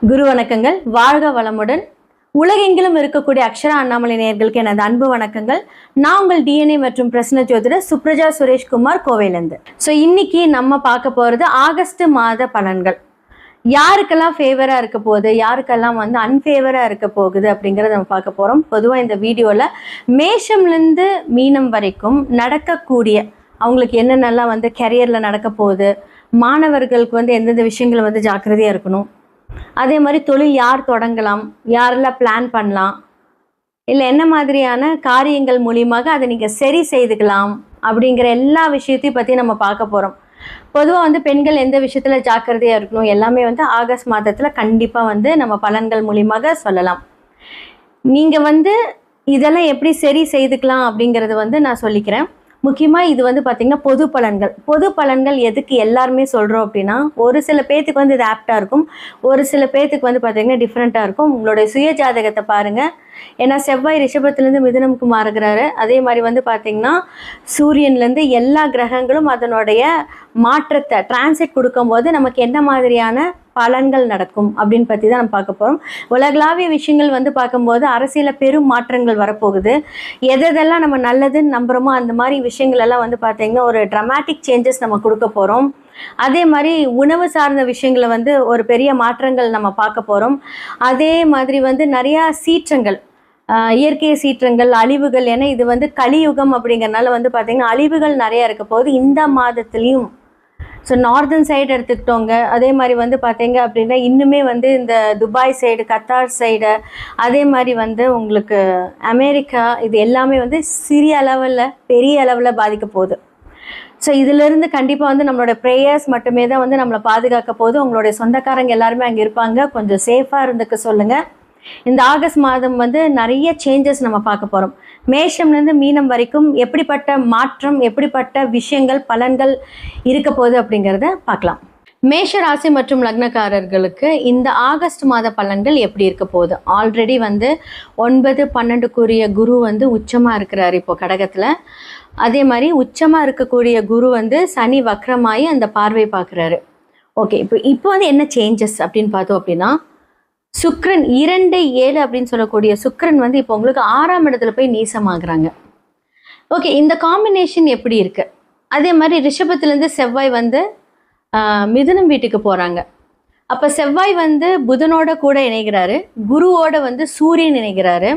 குரு வணக்கங்கள். வாழ்க வளமுடன். உலகெங்கிலும் இருக்கக்கூடிய அக்ஷரா அண்ணாமலை நேயர்களுக்கு எனது அன்பு வணக்கங்கள். நான் உங்கள் டிஎன்ஏ மற்றும் பிரசன்ன ஜோதிடர் சுப்ரஜா சுரேஷ்குமார், கோவையிலேருந்து. ஸோ இன்னைக்கு நம்ம பார்க்க போகிறது ஆகஸ்ட் மாத பலன்கள். யாருக்கெல்லாம் ஃபேவராக இருக்க போகுது, யாருக்கெல்லாம் அன்ஃபேவராக இருக்க போகுது அப்படிங்கிறத நம்ம பார்க்க போகிறோம். பொதுவாக இந்த வீடியோவில் மேஷம்லேருந்து மீனம் வரைக்கும் நடக்கக்கூடிய அவங்களுக்கு என்னென்னலாம் கெரியரில் நடக்க போகுது, மாணவர்களுக்கு எந்தெந்த விஷயங்கள் ஜாக்கிரதையாக இருக்கணும், அதே மாதிரி தொழில் யார் தொடங்கலாம், யாரெல்லாம் பிளான் பண்ணலாம், இல்லை என்ன மாதிரியான காரியங்கள் மூலியமாக அதை நீங்கள் சரி செய்துக்கலாம் அப்படிங்கிற எல்லா விஷயத்தையும் பற்றி நம்ம பார்க்க போகிறோம். பொதுவாக பெண்கள் எந்த விஷயத்தில் ஜாக்கிரதையாக இருக்கணும் எல்லாமே ஆகஸ்ட் மாதத்தில் கண்டிப்பாக நம்ம பலன்கள் மூலியமாக சொல்லலாம். நீங்கள் இதெல்லாம் எப்படி சரி செய்துக்கலாம் அப்படிங்கிறது நான் சொல்லிக்கிறேன். முக்கியமாக இது பார்த்திங்கன்னா பொது பலன்கள் எதுக்கு எல்லாருமே சொல்கிறோம் அப்படின்னா, ஒரு சில பேர்த்துக்கு இது ஆப்டாக இருக்கும், ஒரு சில பேர்த்துக்கு பார்த்திங்கன்னா டிஃப்ரெண்ட்டாக இருக்கும். உங்களுடைய சுய ஜாதகத்தை பாருங்கள். ஏன்னா செவ்வாய் ரிஷபத்துலேருந்து மிதுனமுக்கு மாறுகிறாரு. அதே மாதிரி பார்த்திங்கன்னா சூரியன்லேருந்து எல்லா கிரகங்களும் அதனுடைய மாற்றத்தை டிரான்சிட் கொடுக்கும்போது நமக்கு என்ன மாதிரியான பலன்கள் நடக்கும் அப்படின்னு பற்றி தான் நம்ம பார்க்க போகிறோம். உலகளாவிய விஷயங்கள் பார்க்கும்போது அரசியலில் பெரும் மாற்றங்கள் வரப்போகுது. எதெல்லாம் நம்ம நல்லதுன்னு நம்புகிறோமோ அந்த மாதிரி விஷயங்கள் எல்லாம் பார்த்திங்கன்னா ஒரு ட்ரமாட்டிக் சேஞ்சஸ் நம்ம கொடுக்க போகிறோம். அதே மாதிரி உணவு சார்ந்த விஷயங்களை ஒரு பெரிய மாற்றங்கள் நம்ம பார்க்க போகிறோம். அதே மாதிரி நிறையா சீற்றங்கள், இயற்கை சீற்றங்கள், அழிவுகள், ஏன்னா இது கலியுகம் அப்படிங்கிறனால பார்த்திங்கன்னா அழிவுகள் நிறையா இருக்க போகுது இந்த மாதத்துலேயும். ஸோ நார்தன் சைடு எடுத்துக்கிட்டோங்க. அதே மாதிரி பார்த்தீங்க அப்படின்னா இன்னுமே இந்த துபாய் சைடு, கத்தார் சைடு, அதே மாதிரி உங்களுக்கு அமெரிக்கா, இது எல்லாமே சிறிய அளவில் பெரிய அளவில் பாதிக்க போகுது. ஸோ இதிலிருந்து கண்டிப்பாக நம்மளோட ப்ரேயர்ஸ் மட்டுமே தான் நம்மளை பாதுகாக்க போகுது. உங்களுடைய சொந்தக்காரங்க எல்லாருமே அங்கே இருப்பாங்க, கொஞ்சம் சேஃபாக இருந்துக்க சொல்லுங்கள். இந்த ஆகஸ்ட் மாதம் நிறைய சேஞ்சஸ் நம்ம பார்க்க போகிறோம். மேஷம்லேருந்து மீனம் வரைக்கும் எப்படிப்பட்ட மாற்றம், எப்படிப்பட்ட விஷயங்கள், பலன்கள் இருக்க போகுது அப்படிங்கிறத பார்க்கலாம். மேஷ ராசி மற்றும் லக்னக்காரர்களுக்கு இந்த ஆகஸ்ட் மாத பலன்கள் எப்படி இருக்க போகுது? ஆல்ரெடி 9-12 குரு உச்சமாக இருக்கிறார் இப்போ கடகத்தில். அதே மாதிரி உச்சமாக இருக்கக்கூடிய குரு சனி வக்ரமாயி அந்த பார்வை பார்க்குறாரு. ஓகே, இப்போ என்ன சேஞ்சஸ் அப்படின்னு பார்த்தோம் அப்படின்னா, சுக்ரன் 2-7 அப்படின்னு சொல்லக்கூடிய சுக்ரன் இப்போ உங்களுக்கு 6ஆம் இடத்துல போய் நீசமாகறாங்க. ஓகே, இந்த காம்பினேஷன் எப்படி இருக்குது? அதே மாதிரி ரிஷபத்துலேருந்து செவ்வாய் மிதுனம் வீட்டுக்கு போகிறாங்க. அப்போ செவ்வாய் புதனோட கூட இணைகிறாரு, குருவோட சூரியன் இணைகிறாரு.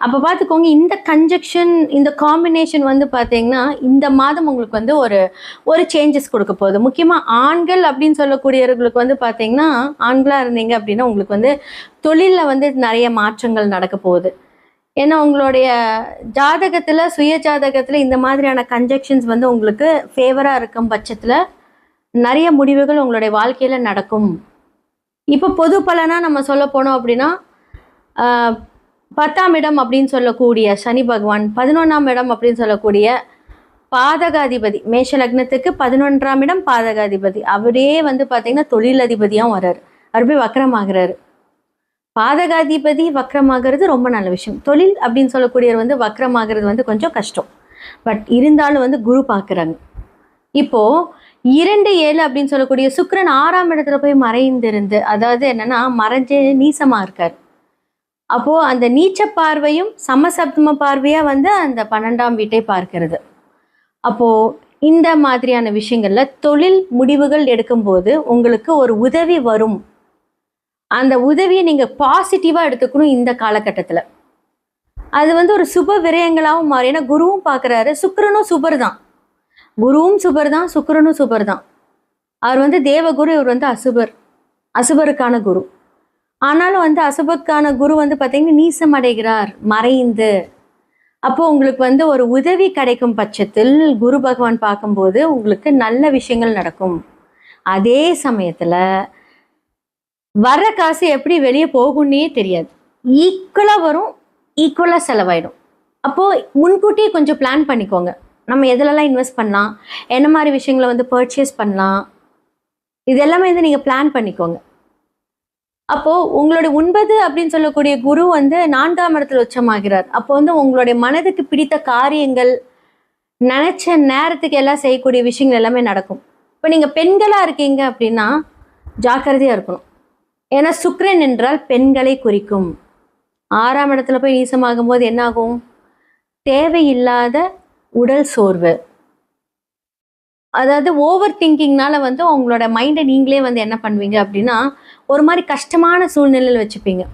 அப்போ பார்த்துக்கோங்க, இந்த கன்ஜெக்ஷன், இந்த காம்பினேஷன் பார்த்தீங்கன்னா இந்த மாதம் உங்களுக்கு ஒரு சேஞ்சஸ் கொடுக்க போகுது. முக்கியமாக ஆண்கள் அப்படின்னு சொல்லக்கூடியவர்களுக்கு பார்த்தீங்கன்னா, ஆண்களாக இருந்தீங்க அப்படின்னா உங்களுக்கு தொழிலில் நிறைய மாற்றங்கள் நடக்க போகுது. ஏன்னா உங்களுடைய ஜாதகத்தில், சுய ஜாதகத்தில் இந்த மாதிரியான கன்ஜெக்ஷன்ஸ் உங்களுக்கு ஃபேவராக இருக்கும் பட்சத்தில் நிறைய முடிவுகள் உங்களுடைய வாழ்க்கையில் நடக்கும். இப்போ பொது பலனாக நம்ம சொல்ல போனோம் அப்படின்னா, 10ஆம் இடம் அப்படின்னு சொல்லக்கூடிய சனி பகவான், 11ஆம் இடம் அப்படின்னு சொல்லக்கூடிய பாதகாதிபதி, மேஷ லக்னத்துக்கு 11ஆம் இடம் பாதகாதிபதி, அவரே பார்த்தீங்கன்னா தொழிலதிபதியாகவும் வர்றாரு. அவர் போய் வக்ரமாகிறாரு. பாதகாதிபதி வக்ரமாகிறது ரொம்ப நல்ல விஷயம். தொழில் அப்படின்னு சொல்லக்கூடியவர் வக்ரமாகிறது கொஞ்சம் கஷ்டம். பட் இருந்தாலும் குரு பார்க்குறாங்க. இப்போது 2-7 அப்படின்னு சொல்லக்கூடிய சுக்கிரன் 6ஆம் இடத்துல போய் மறைந்திருந்து, அதாவது என்னென்னா மறைஞ்சு நீசமாக இருக்கார். அப்போது அந்த நீச்ச பார்வையும் சமசப்தம பார்வையாக அந்த 12ஆம் வீட்டை பார்க்கிறது. அப்போது இந்த மாதிரியான விஷயங்களில் தொழில் முடிவுகள் எடுக்கும்போது உங்களுக்கு ஒரு உதவி வரும். அந்த உதவியை நீங்கள் பாசிட்டிவாக எடுத்துக்கணும் இந்த காலகட்டத்தில். அது ஒரு சுப விரயங்களாகவும் மாறி, ஏன்னா குருவும் பார்க்குறாரு, சுக்கிரனும் சுபர் தான், குருவும் சுபர் தான், சுக்கிரனும் சுபர் தான். அவர் தேவகுரு, இவர் அசுபருக்கான குரு. ஆனாலும் அசுபக்கான குரு பார்த்தீங்கன்னா நீசம் அடைகிறார், மறைந்து. அப்போது உங்களுக்கு ஒரு உதவி கிடைக்கும் பட்சத்தில் குரு பகவான் பார்க்கும்போது உங்களுக்கு நல்ல விஷயங்கள் நடக்கும். அதே சமயத்தில் வர்ற காசு எப்படி வெளியே போகும்னே தெரியாது. ஈக்குவலாக வரும், ஈக்குவலாக செலவாயிடும். அப்போது முன்கூட்டியே கொஞ்சம் பிளான் பண்ணிக்கோங்க. நம்ம எதிலெல்லாம் இன்வெஸ்ட் பண்ணலாம், என்ன மாதிரி விஷயங்களை பர்ச்சேஸ் பண்ணலாம், இதெல்லாமே நீங்கள் பிளான் பண்ணிக்கோங்க. அப்போது உங்களுடைய 9 அப்படின்னு சொல்லக்கூடிய குரு 4ஆம் இடத்துல உச்சமாகிறார். அப்போ உங்களுடைய மனதுக்கு பிடித்த காரியங்கள், நினச்ச நேரத்துக்கு எல்லாம் செய்யக்கூடிய விஷயங்கள் எல்லாமே நடக்கும். இப்போ நீங்கள் பெண்களாக இருக்கீங்க அப்படின்னா ஜாக்கிரதையாக இருக்கணும். ஏன்னா சுக்கிரன் என்றால் பெண்களை குறிக்கும். 6ஆம் இடத்துல போய் நீசமாகும் போது என்ன ஆகும்? தேவையில்லாத உடல் சோர்வு, அதாவது ஓவர் திங்கிங்னால வந்து உங்களோட மைண்டை நீங்களே வந்து என்ன பண்ணுவீங்க அப்படின்னா ஒரு மாதிரி கஷ்டமான சூழ்நிலையில் வச்சுப்பீங்க.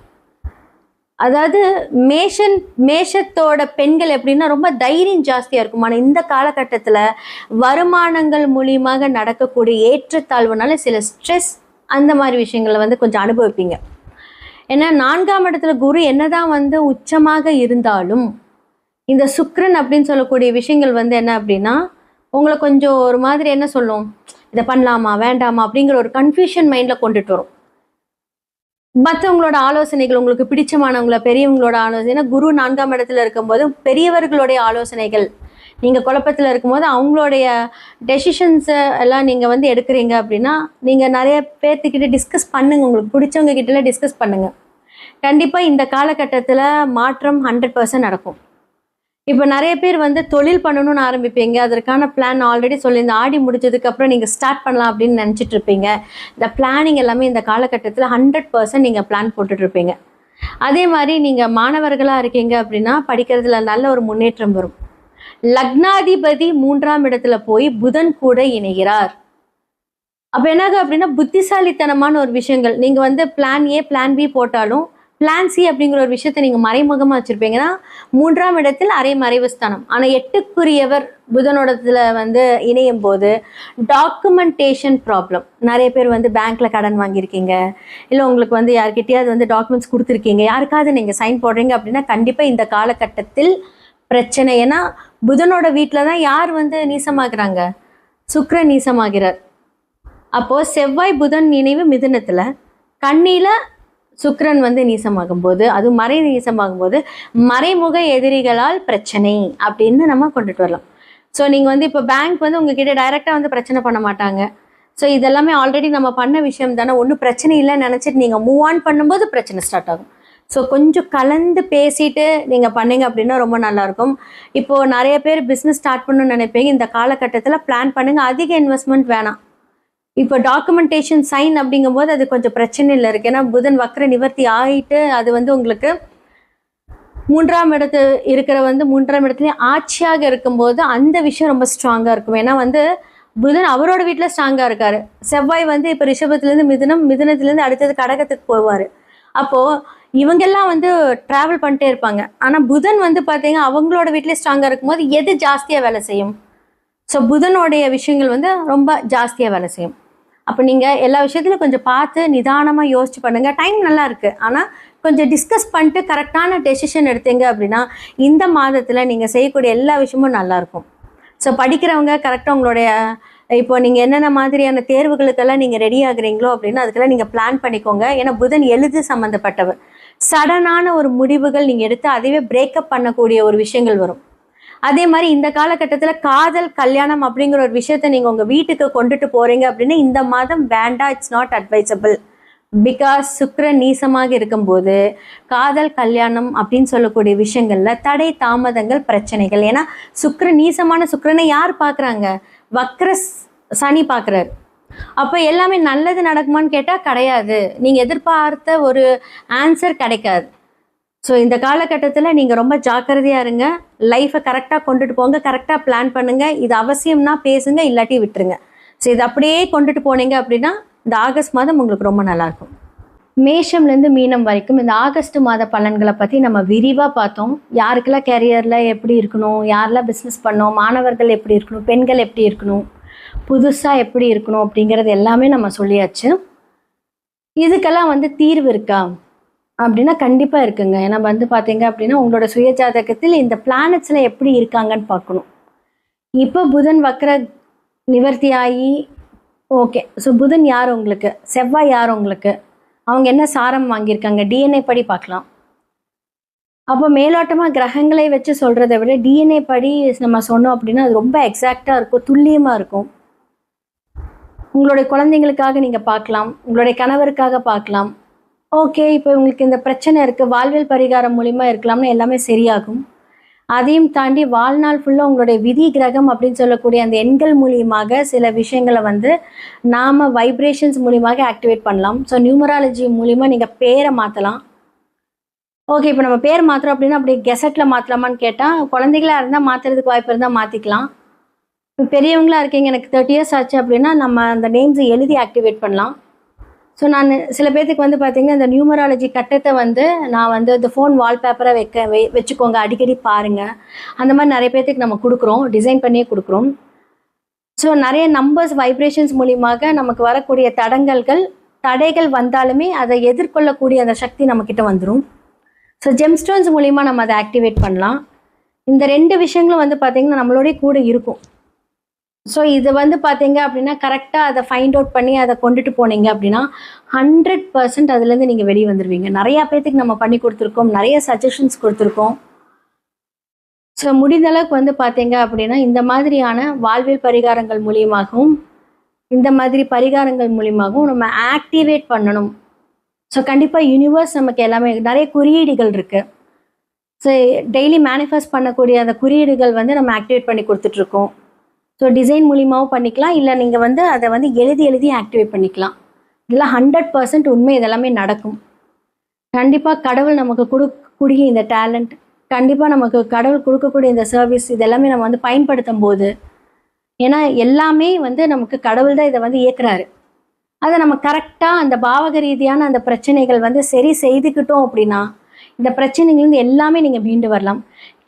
அதாவது மேஷத்தோட பெண்கள் எப்படின்னா ரொம்ப தைரியம் ஜாஸ்தியாக இருக்கும். ஆனால் இந்த காலகட்டத்தில் வருமானங்கள் மூலியமாக நடக்கக்கூடிய ஏற்றத்தாழ்வுனால சில ஸ்ட்ரெஸ் அந்த மாதிரி விஷயங்களை வந்து கொஞ்சம் அனுபவிப்பீங்க. ஏன்னா 4ஆம் இடத்துல குரு என்னதான் வந்து உச்சமாக இருந்தாலும் இந்த சுக்கிரன் அப்படின்னு சொல்லக்கூடிய விஷயங்கள் வந்து என்ன அப்படின்னா உங்களை கொஞ்சம் ஒரு மாதிரி என்ன சொல்லும், இதை பண்ணலாமா வேண்டாமா அப்படிங்கிற ஒரு கன்ஃபியூஷன் மைண்டில் கொண்டுட்டு வரும். மற்றவங்களோட ஆலோசனைகள், உங்களுக்கு பிடிச்சமானவங்கள பெரியவங்களோட ஆலோசனை, ஏன்னா குரு 4ஆம் இடத்துல இருக்கும்போது பெரியவர்களுடைய ஆலோசனைகள் நீங்கள் குழப்பத்தில் இருக்கும்போது அவங்களுடைய டெசிஷன்ஸை எல்லாம் நீங்கள் வந்து எடுக்கிறீங்க அப்படின்னா நீங்கள் நிறைய பேர்த்துக்கிட்ட டிஸ்கஸ் பண்ணுங்கள். உங்களுக்கு பிடிச்சவங்க கிட்டலாம் டிஸ்கஸ் பண்ணுங்கள். கண்டிப்பாக இந்த காலகட்டத்தில் மாற்றம் 100% நடக்கும். இப்போ நிறைய பேர் வந்து தொழில் பண்ணணும்னு ஆரம்பிப்பீங்க. அதற்கான பிளான் ஆல்ரெடி சொல்லி இந்த ஆடி முடிஞ்சதுக்கப்புறம் நீங்கள் ஸ்டார்ட் பண்ணலாம் அப்படின்னு நினச்சிட்டு இருப்பீங்க. இந்த பிளானிங் எல்லாமே இந்த காலகட்டத்தில் 100% நீங்கள் பிளான் போட்டுட்ருப்பீங்க. அதே மாதிரி நீங்கள் மாணவர்களாக இருக்கீங்க அப்படின்னா படிக்கிறதுல நல்ல ஒரு முன்னேற்றம் வரும். லக்னாதிபதி 3ஆம் இடத்துல போய் புதன் கூட இணைகிறார். அப்போ என்னாக அப்படின்னா புத்திசாலித்தனமான ஒரு விஷயங்கள் நீங்கள் வந்து பிளான் ஏ பிளான் பி போட்டாலும் பிளான் சி அப்படிங்கிற ஒரு விஷயத்தை நீங்கள் மறைமுகமாக வச்சுருப்பீங்கன்னா 3ஆம் இடத்தில் அரை மறைவு ஸ்தானம். ஆனால் 8க்குரியவர் புதனோடத்தில் வந்து இணையும் போது டாக்குமெண்டேஷன் ப்ராப்ளம். நிறைய பேர் வந்து பேங்க்கில் கடன் வாங்கியிருக்கீங்க, இல்லை உங்களுக்கு வந்து யார்கிட்டயாவது வந்து டாக்குமெண்ட்ஸ் கொடுத்துருக்கீங்க, யாருக்காவது நீங்கள் சைன் போடுறீங்க அப்படின்னா கண்டிப்பாக இந்த காலகட்டத்தில் பிரச்சனை. ஏன்னா புதனோட வீட்டில் தான் யார் வந்து நீசமாகிறாங்க? சுக்கிரன் நீசமாகிறார். அப்போது செவ்வாய் புதன் நினைவு மிதுனத்தில், கண்ணியில் சுக்கிரன் வந்து நீசமாகும் போது, அது மறை நீசமாகும் போது மறைமுக எதிரிகளால் பிரச்சனை அப்படின்னு நம்ம கொண்டுட்டு வரலாம். ஸோ நீங்கள் வந்து இப்போ பேங்க் வந்து உங்ககிட்ட டைரெக்டாக வந்து பிரச்சனை பண்ண மாட்டாங்க. ஸோ இதெல்லாமே ஆல்ரெடி நம்ம பண்ண விஷயம் தானே, ஒன்றும் பிரச்சனை இல்லைன்னு நினச்சிட்டு நீங்கள் மூவ் ஆன் பண்ணும்போது பிரச்சனை ஸ்டார்ட் ஆகும். ஸோ கொஞ்சம் கலந்து பேசிட்டு நீங்கள் பண்ணீங்க அப்படின்னா ரொம்ப நல்லாயிருக்கும். இப்போது நிறைய பேர் பிஸ்னஸ் ஸ்டார்ட் பண்ணணும்னு நினைப்பீங்க. இந்த காலகட்டத்தில் பிளான் பண்ணுங்கள், அதிக இன்வெஸ்ட்மெண்ட் வேணாம். இப்போ டாக்குமெண்டேஷன் சைன் அப்படிங்கும்போது அது கொஞ்சம் பிரச்சனையில் இருக்குது. ஏன்னா புதன் வக்ர நிவர்த்தி ஆகிட்டு அது வந்து உங்களுக்கு 3ஆம் இடத்து இருக்கிற வந்து 3ஆம் இடத்துலேயும் ஆட்சியாக இருக்கும்போது அந்த விஷயம் ரொம்ப ஸ்ட்ராங்காக இருக்கும். ஏன்னா வந்து புதன் அவரோட வீட்டில் ஸ்ட்ராங்காக இருக்கார். செவ்வாய் வந்து இப்போ ரிஷபத்துலேருந்து மிதுனத்துலேருந்து அடுத்தது கடகத்துக்கு போவார். அப்போது இவங்கெல்லாம் வந்து ட்ராவல் பண்ணிட்டே இருப்பாங்க. ஆனால் புதன் வந்து பார்த்தீங்கன்னா அவங்களோட வீட்டிலே ஸ்ட்ராங்காக இருக்கும்போது எது ஜாஸ்தியாக வேலை செய்யும்? ஸோ புதனுடைய விஷயங்கள் வந்து ரொம்ப ஜாஸ்தியாக வேலை செய்யும். அப்போ நீங்கள் எல்லா விஷயத்துலையும் கொஞ்சம் பார்த்து நிதானமாக யோசிச்சு பண்ணுங்கள். டைம் நல்லா இருக்குது, ஆனால் கொஞ்சம் டிஸ்கஸ் பண்ணிட்டு கரெக்டான டெசிஷன் எடுத்தீங்க அப்படின்னா இந்த மாதத்தில் நீங்கள் செய்யக்கூடிய எல்லா விஷயமும் நல்லாயிருக்கும். ஸோ படிக்கிறவங்க கரெக்டாக உங்களுடைய இப்போ நீங்கள் என்னென்ன மாதிரியான தேர்வுகளுக்கெல்லாம் நீங்கள் ரெடி ஆகுறீங்களோ அப்படின்னா அதுக்கெல்லாம் நீங்கள் பிளான் பண்ணிக்கோங்க. ஏன்னா புதன் எழுது சம்மந்தப்பட்டவர். சடனான ஒரு முடிவுகள் நீங்கள் எடுத்து அதுவே பிரேக்கப் பண்ணக்கூடிய ஒரு விஷயங்கள் வரும். அதே மாதிரி இந்த காலகட்டத்தில் காதல் கல்யாணம் அப்படிங்கிற ஒரு விஷயத்த நீங்கள் உங்கள் வீட்டுக்கு கொண்டுட்டு போகிறீங்க அப்படின்னா இந்த மாதம் வேண்டாம், இட்ஸ் நாட் அட்வைசபிள். பிகாஸ் சுக்கிரன் நீசமாக இருக்கும்போது காதல் கல்யாணம் அப்படின்னு சொல்லக்கூடிய விஷயங்களில் தடை தாமதங்கள் பிரச்சனைகள். ஏன்னா நீசமான சுக்கிரனை யார் பார்க்குறாங்க? வக்ர சனி பார்க்குறாரு. அப்போ எல்லாமே நல்லது நடக்குமான்னு கேட்டால் கிடையாது. நீங்கள் எதிர்பார்த்த ஒரு ஆன்சர் கிடைக்காது. ஸோ இந்த காலகட்டத்தில் நீங்கள் ரொம்ப ஜாக்கிரதையாக இருங்க. லைஃப்பை கரெக்டாக கொண்டுட்டு போங்க, கரெக்டாக பிளான் பண்ணுங்கள். இது அவசியம்னா பேசுங்க, இல்லாட்டி விட்டுருங்க. ஸோ இது அப்படியே கொண்டுட்டு போனீங்க அப்படின்னா இந்த ஆகஸ்ட் மாதம் உங்களுக்கு ரொம்ப நல்லாயிருக்கும். மேஷம்லேருந்து மீனம் வரைக்கும் இந்த ஆகஸ்ட் மாத பலன்களை பற்றி நம்ம விரிவாக பார்த்தோம். யாருக்கெல்லாம் கேரியரில் எப்படி இருக்கணும், யாரெல்லாம் பிஸ்னஸ் பண்ணணும், மாணவர்கள் எப்படி இருக்கணும், பெண்கள் எப்படி இருக்கணும், புதுசாக எப்படி இருக்கணும் அப்படிங்கிறது எல்லாமே நம்ம சொல்லியாச்சு. இதுக்கெல்லாம் வந்து தீர்வு இருக்கா அப்படின்னா கண்டிப்பாக இருக்குங்க. ஏன்னா வந்து பார்த்தீங்க அப்படின்னா உங்களோட சுய ஜாதகத்தில் இந்த பிளானட்ஸில் எப்படி இருக்காங்கன்னு பார்க்கணும். இப்போ புதன் வக்ர நிவர்த்தி ஆகி ஓகே. ஸோ புதன் யார் உங்களுக்கு, செவ்வாய் யார் உங்களுக்கு, அவங்க என்ன சாரம் வாங்கியிருக்காங்க, டிஎன்ஏ படி பார்க்கலாம். அப்போ மேலோட்டமாக கிரகங்களை வச்சு சொல்கிறத விட டிஎன்ஏ படி நம்ம சொன்னோம் அப்படின்னா அது ரொம்ப எக்ஸாக்டாக இருக்கும், துல்லியமாக இருக்கும். உங்களுடைய குழந்தைங்களுக்காக நீங்கள் பார்க்கலாம், உங்களுடைய கணவருக்காக பார்க்கலாம். ஓகே, இப்போ உங்களுக்கு இந்த பிரச்சனை இருக்குது, வாழ்வியல் பரிகாரம் மூலிமா இருக்கலாம்னு எல்லாமே சரியாகும். அதையும் தாண்டி வாழ்நாள் ஃபுல்லாக உங்களுடைய விதி கிரகம் அப்படின்னு சொல்லக்கூடிய அந்த எண்கள் மூலியமாக சில விஷயங்களை வந்து நாம் வைப்ரேஷன்ஸ் மூலியமாக ஆக்டிவேட் பண்ணலாம். ஸோ நியூமராலஜி மூலிமா நீங்கள் பேரை மாற்றலாம். ஓகே, இப்போ நம்ம பேர் மாற்றுறோம் அப்படின்னா அப்படி கெசட்டில் மாற்றலாமான்னு கேட்டால், குழந்தைகளாக இருந்தால் மாற்றுறதுக்கு வாய்ப்பு இருந்தால் மாற்றிக்கலாம். இப்போ பெரியவங்களாக இருக்கீங்க, எனக்கு 30 இயர்ஸ் ஆச்சு அப்படின்னா நம்ம அந்த நேம்ஸை எழுதி ஆக்டிவேட் பண்ணலாம். ஸோ நான் சில பேர்த்துக்கு வந்து பார்த்தீங்கன்னா இந்த நியூமராலஜி கட்டத்தை வந்து நான் வந்து இந்த ஃபோன் வால்பேப்பராக வச்சுக்கோங்க, அடிக்கடி பாருங்கள், அந்த மாதிரி நிறைய பேர்த்துக்கு நம்ம கொடுக்குறோம், டிசைன் பண்ணியே கொடுக்குறோம். ஸோ நிறைய நம்பர்ஸ் வைப்ரேஷன்ஸ் மூலியமாக நமக்கு வரக்கூடிய தடைகள் வந்தாலுமே அதை எதிர்கொள்ளக்கூடிய அந்த சக்தி நம்மக்கிட்ட வந்துடும். ஸோ ஜெம்ஸ்டோன்ஸ் மூலிமா நம்ம அதை ஆக்டிவேட் பண்ணலாம். இந்த 2 விஷயங்களும் வந்து பார்த்திங்கன்னா நம்மளோடய கூட இருக்கும். ஸோ இது வந்து பார்த்தீங்க அப்படின்னா கரெக்டாக அதை ஃபைண்ட் அவுட் பண்ணி அதை கொண்டுட்டு போனீங்க அப்படின்னா 100% அதுலேருந்து நீங்கள் வெளியே வந்துடுவீங்க. நிறையா பேர்த்துக்கு நம்ம பண்ணி கொடுத்துருக்கோம், நிறைய சஜஷன்ஸ் கொடுத்துருக்கோம். ஸோ முடிந்த அளவுக்கு வந்து பார்த்தீங்க அப்படின்னா இந்த மாதிரியான வாழ்வியல் பரிகாரங்கள் மூலியமாகவும் நம்ம ஆக்டிவேட் பண்ணணும். ஸோ கண்டிப்பாக யூனிவர்ஸ் நமக்கு எல்லாமே நிறைய குறியீடுகள் இருக்குது. ஸோ டெய்லி மேனிஃபெஸ்ட் பண்ணக்கூடிய அந்த குறியீடுகள் வந்து நம்ம ஆக்டிவேட் பண்ணி கொடுத்துட்ருக்கோம். ஸோ டிசைன் மூலியமாகவும் பண்ணிக்கலாம், இல்லை நீங்கள் வந்து அதை வந்து எழுதி ஆக்டிவேட் பண்ணிக்கலாம். இதெல்லாம் 100% உண்மை, இதெல்லாமே நடக்கும். கண்டிப்பாக கடவுள் நமக்கு கொடுக்கக்கூடிய இந்த டேலண்ட், கண்டிப்பாக நமக்கு கடவுள் கொடுக்கக்கூடிய இந்த சர்வீஸ், இதெல்லாமே நம்ம வந்து பயன்படுத்தும் போது, ஏன்னா எல்லாமே வந்து நமக்கு கடவுள் தான் இதை வந்து இயக்குறாரு. அதை நம்ம கரெக்டாக அந்த பாவக ரீதியான அந்த பிரச்சனைகள் வந்து சரி செய்துக்கிட்டோம் அப்படின்னா இந்த பிரச்சனைகள்லேருந்து எல்லாமே நீங்கள் மீண்டு வரலாம்.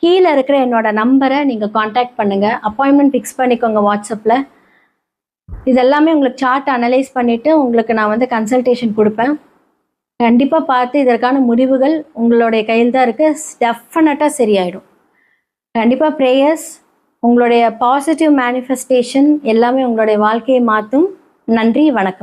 கீழே இருக்கிற என்னோட நம்பரை நீங்கள் காண்டாக்ட் பண்ணுங்கள், அப்பாயின்மெண்ட் ஃபிக்ஸ் பண்ணிக்கோங்க வாட்ஸ்அப்பில். இதெல்லாமே உங்களுக்கு சார்ட் அனலைஸ் பண்ணிவிட்டு உங்களுக்கு நான் வந்து கன்சல்டேஷன் கொடுப்பேன். கண்டிப்பாக பார்த்து இதற்கான முடிவுகள் உங்களுடைய கையில் தான் இருக்குது, டெஃபினட்டாக சரியாயிடும். கண்டிப்பாக ப்ரேயர்ஸ், உங்களுடைய பாசிட்டிவ் மேனிஃபெஸ்டேஷன் எல்லாமே உங்களுடைய வாழ்க்கையை மாற்றும். நன்றி, வணக்கம்.